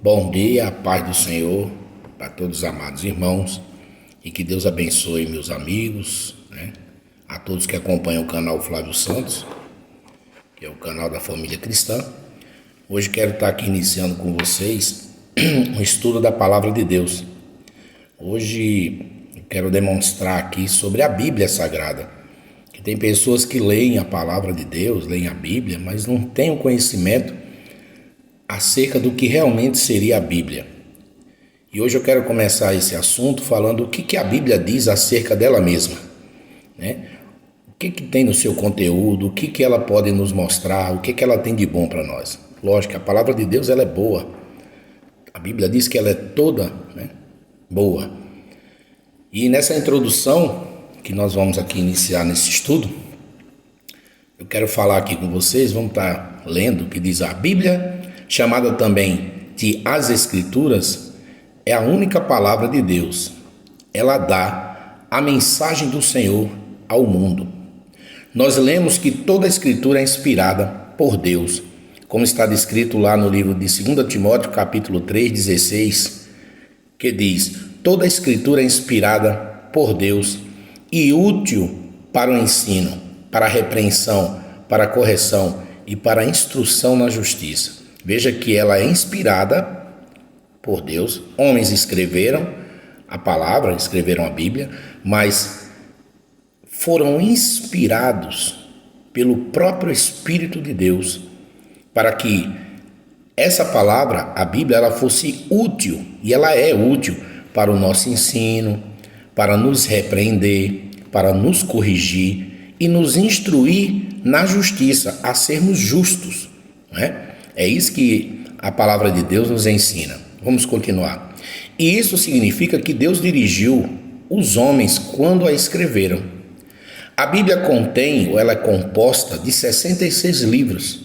Bom dia, a paz do Senhor para todos os amados irmãos e que Deus abençoe meus amigos, a todos que acompanham o canal Flávio Santos, que é o canal da família cristã. Hoje quero estar aqui iniciando com vocês um estudo da Palavra de Deus. Hoje eu quero demonstrar aqui sobre a Bíblia Sagrada, que tem pessoas que leem a Palavra de Deus, leem a Bíblia, mas não têm o conhecimento acerca do que realmente seria a Bíblia. E hoje eu quero começar esse assunto falando o que a Bíblia diz acerca dela mesma, O que tem no seu conteúdo, o que ela pode nos mostrar, o que ela tem de bom para nós. Lógico que a palavra de Deus ela é boa. A Bíblia diz que ela é toda boa. E nessa introdução que nós vamos aqui iniciar nesse estudo, eu quero falar aqui com vocês, vamos estar lendo o que diz a Bíblia, chamada também de As Escrituras, é a única palavra de Deus. Ela dá a mensagem do Senhor ao mundo. Nós lemos que toda a Escritura é inspirada por Deus, como está descrito lá no livro de 2 Timóteo, capítulo 3, 16, que diz: toda a Escritura é inspirada por Deus e útil para o ensino, para a repreensão, para a correção e para a instrução na justiça. Veja que ela é inspirada por Deus. Homens escreveram a palavra, escreveram a Bíblia, mas foram inspirados pelo próprio Espírito de Deus para que essa palavra, a Bíblia, ela fosse útil, e ela é útil para o nosso ensino, para nos repreender, para nos corrigir e nos instruir na justiça, a sermos justos, É isso que a palavra de Deus nos ensina. Vamos continuar. E isso significa que Deus dirigiu os homens quando a escreveram. A Bíblia contém, ou ela é composta de 66 livros,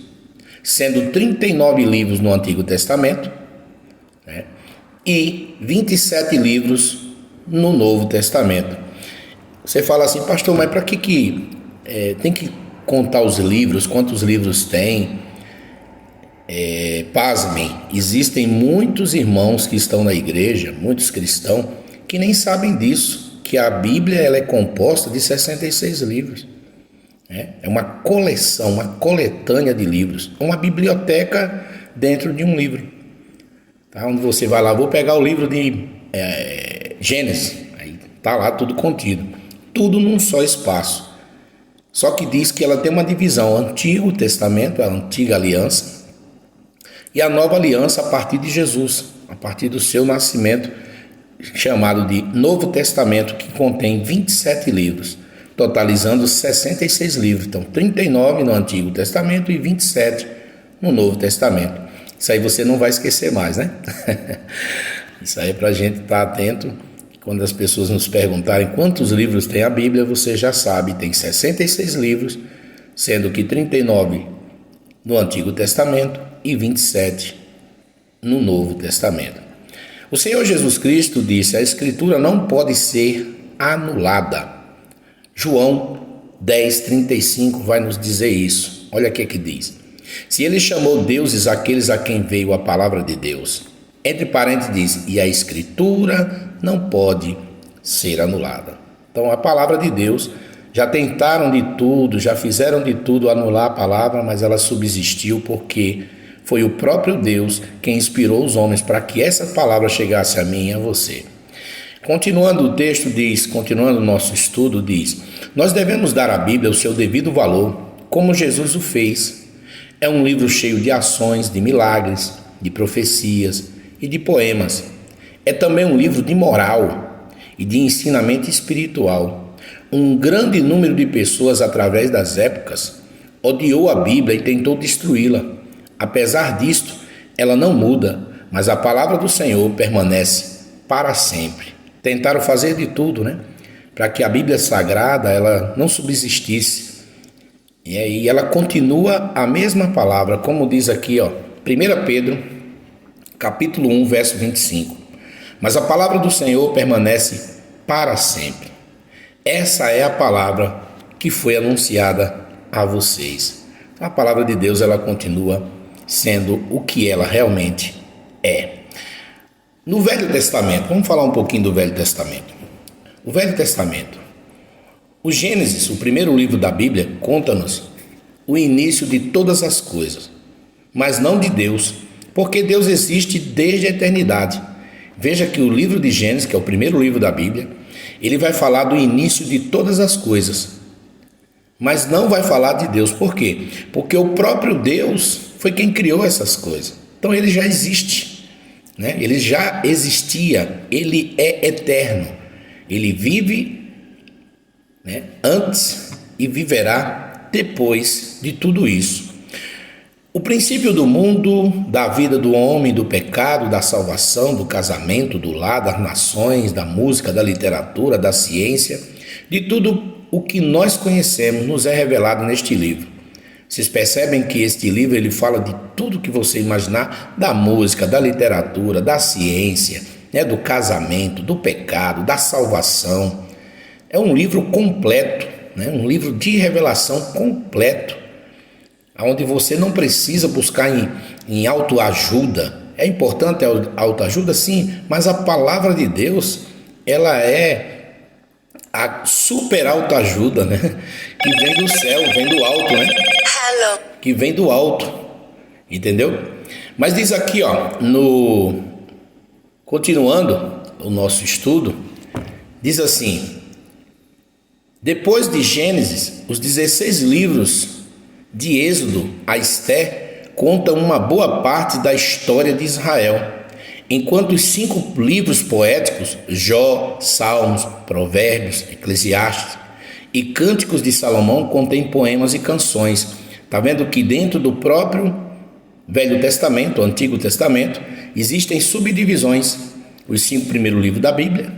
sendo 39 livros no Antigo Testamento, e 27 livros no Novo Testamento. Você fala assim, pastor, mas para que tem que contar os livros, quantos livros tem? Pasmem, existem muitos irmãos que estão na igreja, muitos cristãos, que nem sabem disso, que a Bíblia ela é composta de 66 livros. É uma coleção, uma coletânea de livros, uma biblioteca dentro de um livro. Onde você vai lá, vou pegar o livro de Gênesis, aí está lá tudo contido, tudo num só espaço. Só que diz que ela tem uma divisão: Antigo Testamento, a Antiga Aliança, e a Nova Aliança a partir de Jesus, a partir do seu nascimento, chamado de Novo Testamento, que contém 27 livros, totalizando 66 livros. Então, 39 no Antigo Testamento e 27 no Novo Testamento. Isso aí você não vai esquecer mais, Isso aí é para a gente estar atento. Quando as pessoas nos perguntarem quantos livros tem a Bíblia, você já sabe, tem 66 livros, sendo que 39 no Antigo Testamento e 27 no Novo Testamento. O Senhor Jesus Cristo disse: a Escritura não pode ser anulada. João 10:35 vai nos dizer isso. Olha o que diz: se ele chamou deuses aqueles a quem veio a palavra de Deus, entre parênteses diz, e a Escritura não pode ser anulada. Então a palavra de Deus, já tentaram de tudo, já fizeram de tudo anular a palavra, mas ela subsistiu porque foi o próprio Deus quem inspirou os homens para que essa palavra chegasse a mim e a você. Continuando o texto diz, continuando o nosso estudo diz: nós devemos dar à Bíblia o seu devido valor, como Jesus o fez. É um livro cheio de ações, de milagres, de profecias e de poemas. É também um livro de moral e de ensinamento espiritual. Um grande número de pessoas, através das épocas, odiou a Bíblia e tentou destruí-la. Apesar disto, ela não muda, mas a palavra do Senhor permanece para sempre. Tentaram fazer de tudo, para que a Bíblia Sagrada ela não subsistisse. E aí ela continua a mesma palavra, como diz aqui, 1 Pedro, capítulo 1, verso 25. Mas a palavra do Senhor permanece para sempre. Essa é a palavra que foi anunciada a vocês. A palavra de Deus ela continua sendo o que ela realmente é. No Velho Testamento, vamos falar um pouquinho do Velho Testamento. O Velho Testamento, o Gênesis, o primeiro livro da Bíblia, conta-nos o início de todas as coisas, mas não de Deus, porque Deus existe desde a eternidade. Veja que o livro de Gênesis, que é o primeiro livro da Bíblia, ele vai falar do início de todas as coisas, mas não vai falar de Deus. Por quê? Porque o próprio Deus foi quem criou essas coisas. Então ele já existe, né? Ele já existia, ele é eterno, ele vive, né, antes e viverá depois de tudo isso. O princípio do mundo, da vida do homem, do pecado, da salvação, do casamento, do lar, das nações, da música, da literatura, da ciência, de tudo o que nós conhecemos nos é revelado neste livro. Vocês percebem que este livro ele fala de tudo que você imaginar, da música, da literatura, da ciência, né, do casamento, do pecado, da salvação. É um livro completo, né, um livro de revelação completo, onde você não precisa buscar em autoajuda. É importante a autoajuda, sim, mas a palavra de Deus, ela é a super autoajuda, né? Que vem do céu, vem do alto, né? Hello. Que vem do alto, entendeu? Mas diz aqui, ó, continuando o nosso estudo, diz assim: depois de Gênesis, os 16 livros de Êxodo a Esté contam uma boa parte da história de Israel, enquanto os 5 livros poéticos, Jó, Salmos, Provérbios, Eclesiastes e Cânticos de Salomão, contêm poemas e canções. Está vendo que dentro do próprio Velho Testamento, Antigo Testamento, existem subdivisões. Os 5 primeiros livros da Bíblia,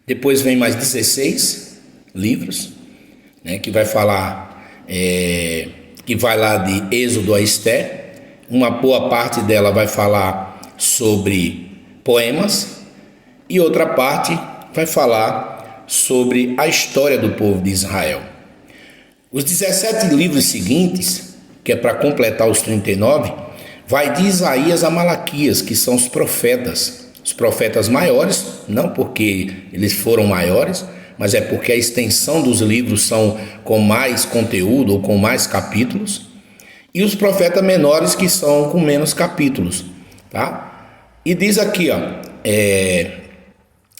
depois vem mais 16 livros, né, que vai falar, que vai lá de Êxodo a Esté. Uma boa parte dela vai falar sobre poemas e outra parte vai falar sobre a história do povo de Israel. Os 17 livros seguintes, que é para completar os 39, vai de Isaías a Malaquias, que são os profetas maiores, não porque eles foram maiores, mas é porque a extensão dos livros são com mais conteúdo ou com mais capítulos, e os profetas menores, que são com menos capítulos, tá? E diz aqui, ó,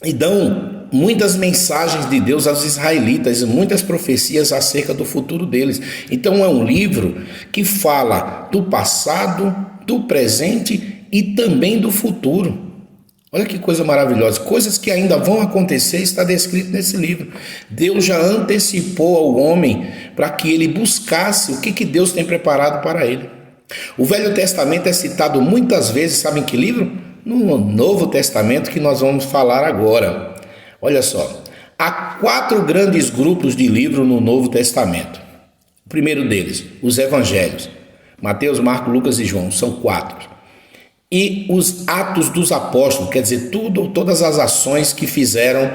e dão muitas mensagens de Deus aos israelitas e muitas profecias acerca do futuro deles. Então é um livro que fala do passado, do presente e também do futuro. Olha que coisa maravilhosa, coisas que ainda vão acontecer, está descrito nesse livro. Deus já antecipou ao homem para que ele buscasse o que Deus tem preparado para ele. O Velho Testamento é citado muitas vezes, sabe em que livro? No Novo Testamento, que nós vamos falar agora. Olha só, há 4 grandes grupos de livros no Novo Testamento. O primeiro deles, os Evangelhos, Mateus, Marcos, Lucas e João, são 4. E os Atos dos Apóstolos, quer dizer, todas as ações que fizeram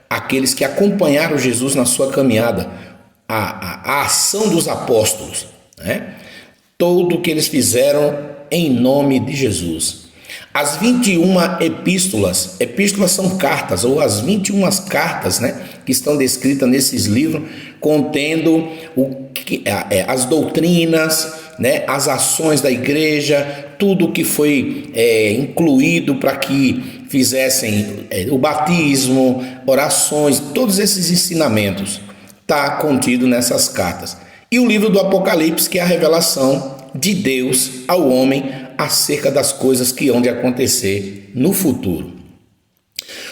aqueles que acompanharam Jesus na sua caminhada, a ação dos apóstolos, né? Tudo o que eles fizeram em nome de Jesus. As 21 epístolas são cartas, ou as 21 cartas, né, que estão descritas nesses livros, contendo as doutrinas, né, as ações da igreja, tudo que foi incluído para que fizessem o batismo, orações, todos esses ensinamentos está contido nessas cartas. E o livro do Apocalipse, que é a revelação de Deus ao homem acerca das coisas que hão de acontecer no futuro.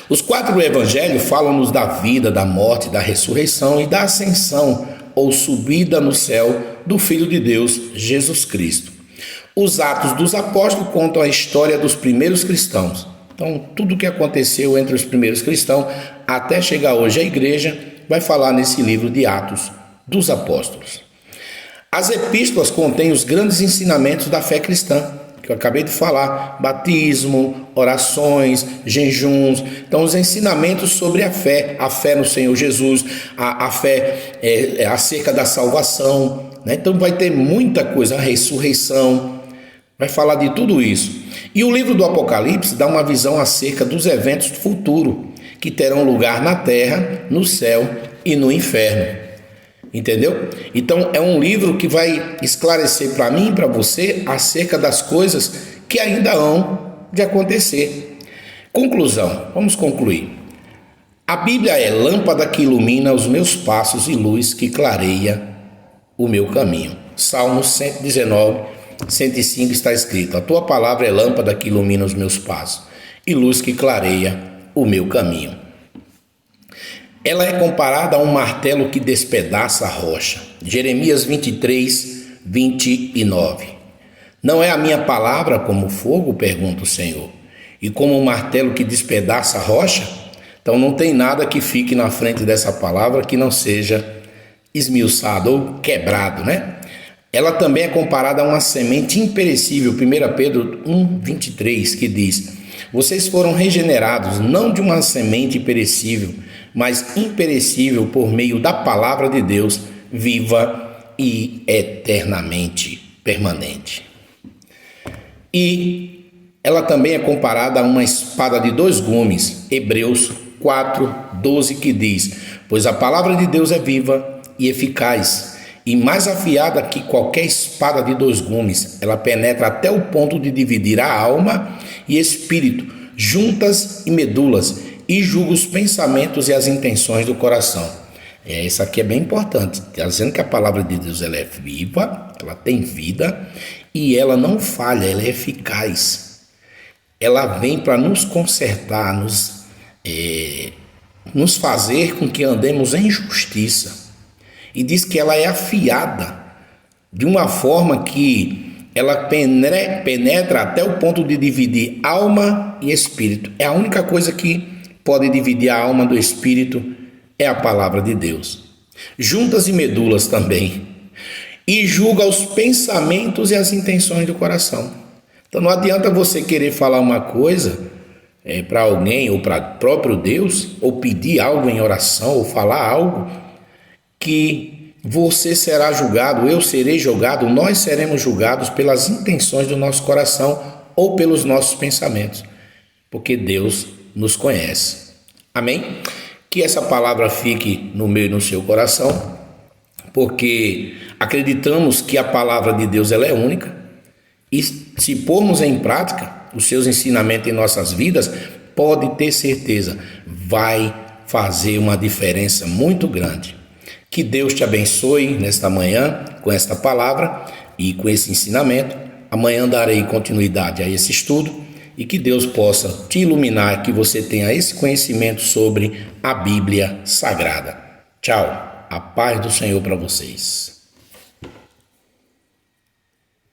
Os 4 evangelhos falam-nos da vida, da morte, da ressurreição e da ascensão ou subida no céu do Filho de Deus, Jesus Cristo. Os Atos dos Apóstolos contam a história dos primeiros cristãos. Então, tudo o que aconteceu entre os primeiros cristãos até chegar hoje à igreja vai falar nesse livro de Atos dos Apóstolos. As epístolas contêm os grandes ensinamentos da fé cristã, que eu acabei de falar: batismo, orações, jejuns. Então, os ensinamentos sobre a fé no Senhor Jesus, a fé acerca da salvação, né? Então vai ter muita coisa, a ressurreição, vai falar de tudo isso. E o livro do Apocalipse dá uma visão acerca dos eventos futuros que terão lugar na terra, no céu e no inferno. Entendeu? Então é um livro que vai esclarecer para mim e para você acerca das coisas que ainda hão de acontecer. Conclusão, vamos concluir. A Bíblia é lâmpada que ilumina os meus passos e luz que clareia o meu caminho. Salmo 119, 105 está escrito: a tua palavra é lâmpada que ilumina os meus passos e luz que clareia o meu caminho. Ela é comparada a um martelo que despedaça a rocha. Jeremias 23, 29. Não é a minha palavra como fogo? Pergunta o Senhor. E como um martelo que despedaça a rocha? Então não tem nada que fique na frente dessa palavra que não seja esmiuçado ou quebrado, né? Ela também é comparada a uma semente imperecível. 1 Pedro 1, 23, que diz: vocês foram regenerados não de uma semente perecível, mas imperecível por meio da palavra de Deus, viva e eternamente permanente. E ela também é comparada a uma espada de dois gumes, Hebreus 4, 12, que diz: pois a palavra de Deus é viva e eficaz, e mais afiada que qualquer espada de dois gumes. Ela penetra até o ponto de dividir a alma e espírito, juntas e medulas, e julga os pensamentos e as intenções do coração. Isso aqui é bem importante. Está dizendo que a palavra de Deus ela é viva, ela tem vida e ela não falha, ela é eficaz. Ela vem para nos consertar, nos fazer com que andemos em justiça. E diz que ela é afiada de uma forma que ela penetra até o ponto de dividir alma e espírito. É a única coisa que pode dividir a alma do espírito, é a palavra de Deus. Juntas e medulas também. E julga os pensamentos e as intenções do coração. Então não adianta você querer falar uma coisa para alguém ou para próprio Deus, ou pedir algo em oração, ou falar algo que você será julgado, eu serei julgado, nós seremos julgados pelas intenções do nosso coração ou pelos nossos pensamentos, porque Deus nos conhece. Amém? Que essa palavra fique no meu e no seu coração, porque acreditamos que a palavra de Deus ela é única, e se pormos em prática os seus ensinamentos em nossas vidas, pode ter certeza, vai fazer uma diferença muito grande. Que Deus te abençoe nesta manhã com esta palavra e com esse ensinamento. Amanhã darei continuidade a esse estudo e que Deus possa te iluminar, que você tenha esse conhecimento sobre a Bíblia Sagrada. Tchau. A paz do Senhor para vocês.